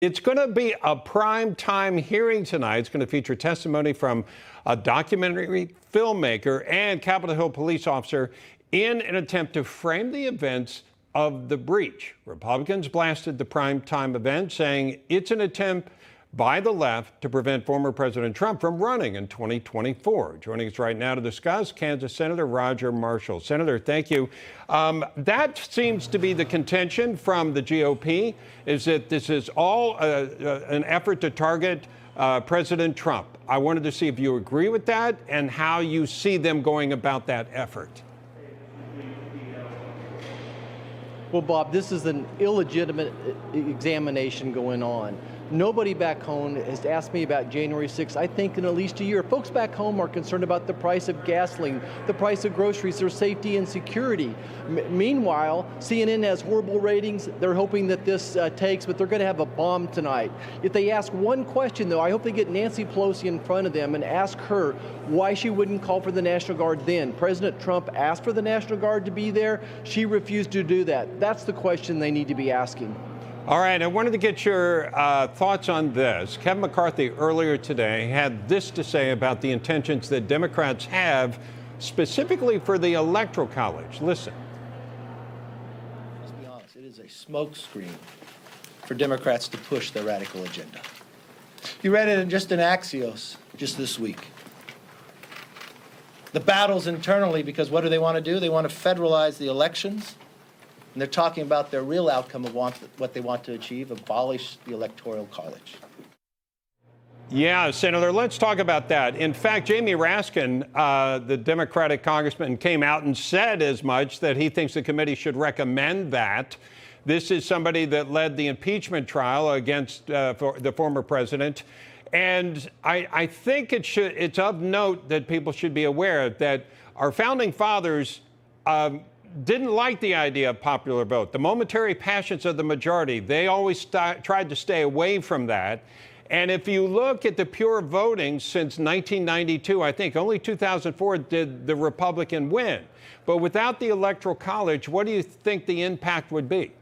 It's going to be a prime time hearing tonight. It's going to feature testimony from a documentary filmmaker and Capitol Hill police officer in an attempt to frame the events of the breach. Republicans blasted the prime time event, saying it's an attempt by the left to prevent former President Trump from running in 2024. Joining us right now to discuss, Kansas Senator Roger Marshall. Senator, thank you. That seems to be the contention from the GOP, is that this is all an effort to target President Trump. I wanted to see if you agree with that and how you see them going about that effort. Well, Bob, this is an illegitimate examination going on. Nobody back home has asked me about January 6th, I think, in at least a year. Folks back home are concerned about the price of gasoline, the price of groceries, their safety and security. Meanwhile, CNN has horrible ratings. They're hoping that this takes, but they're going to have a bomb tonight. If they ask one question, though, I hope they get Nancy Pelosi in front of them and ask her why she wouldn't call for the National Guard then. President Trump asked for the National Guard to be there. She refused to do that. That's the question they need to be asking. All right, I wanted to get your thoughts on this. Kevin McCarthy earlier today had this to say about the intentions that Democrats have specifically for the Electoral College. Listen. Let's be honest, it is a smokescreen for Democrats to push their radical agenda. You read it just in Axios just this week. The battles internally, because what do they want to do? They want to federalize the elections. And they're talking about their real outcome of what they want to achieve, abolish the Electoral College. Yeah, Senator, let's talk about that. In fact, Jamie Raskin, the Democratic congressman, came out and said as much, that he thinks the committee should recommend that. This is somebody that led the impeachment trial against the former president. And I think it's of note that people should be aware that our founding fathers didn't like the idea of popular vote. The momentary passions of the majority, they always tried to stay away from that. And if you look at the pure voting since 1992, I think only 2004 did the Republican win. But without the Electoral College, what do you think the impact would be?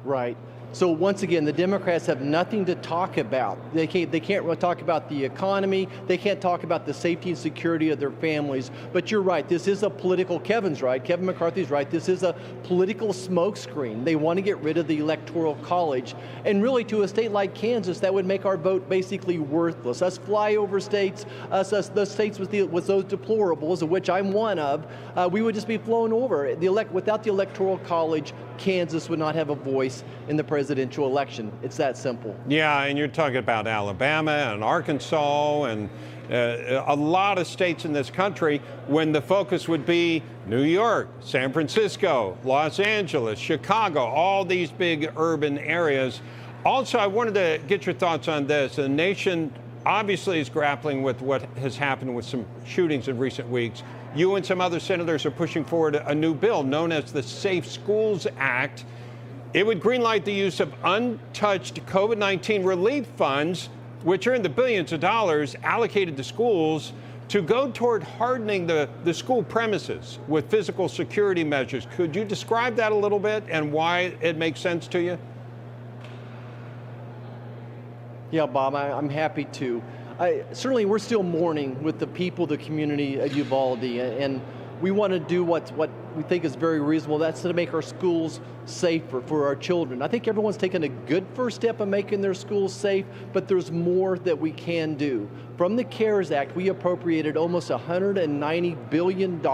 Right. So once again, the Democrats have nothing to talk about. They can't really talk about the economy. They can't talk about the safety and security of their families. But you're right, this is a political, Kevin's right, Kevin McCarthy's right, this is a political smokescreen. They want to get rid of the Electoral College. And really, to a state like Kansas, that would make our vote basically worthless. Us flyover states, the states with those deplorables, of which I'm one of, we would just be flown over. Without the Electoral College, Kansas would not have a voice in the presidential election. It's that simple. Yeah, and you're talking about Alabama and Arkansas and a lot of states in this country when the focus would be New York, San Francisco, Los Angeles, Chicago, all these big urban areas. Also, I wanted to get your thoughts on this. The nation obviously is grappling with what has happened with some shootings in recent weeks. You and some other senators are pushing forward a new bill known as the Safe Schools Act. It would greenlight the use of untouched COVID-19 relief funds, which are in the billions of dollars allocated to schools, to go toward hardening the school premises with physical security measures. Could you describe that a little bit and why it makes sense to you? Yeah, Bob, I'm happy to. Certainly, we're still mourning with the people, the community of Uvalde, and we want to do what we think is very reasonable. That's to make our schools safer for our children. I think everyone's taken a good first step in making their schools safe, but there's more that we can do. From the CARES Act, we appropriated almost $190 billion.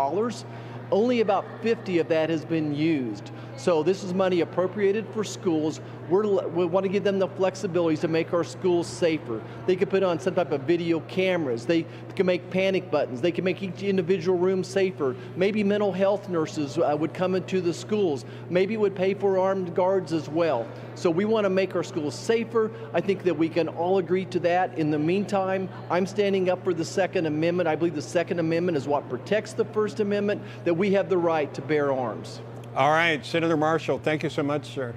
Only about 50 of that has been used. So this is money appropriated for schools. We want to give them the flexibilities to make our schools safer. They could put on some type of video cameras. They can make panic buttons. They can make each individual room safer. Maybe mental health nurses would come into the schools. Maybe it would pay for armed guards as well. So we want to make our schools safer. I think that we can all agree to that. In the meantime, I'm standing up for the Second Amendment. I believe the Second Amendment is what protects the First Amendment, that we have the right to bear arms. All right, Senator Marshall, thank you so much, sir.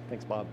Thanks, Bob.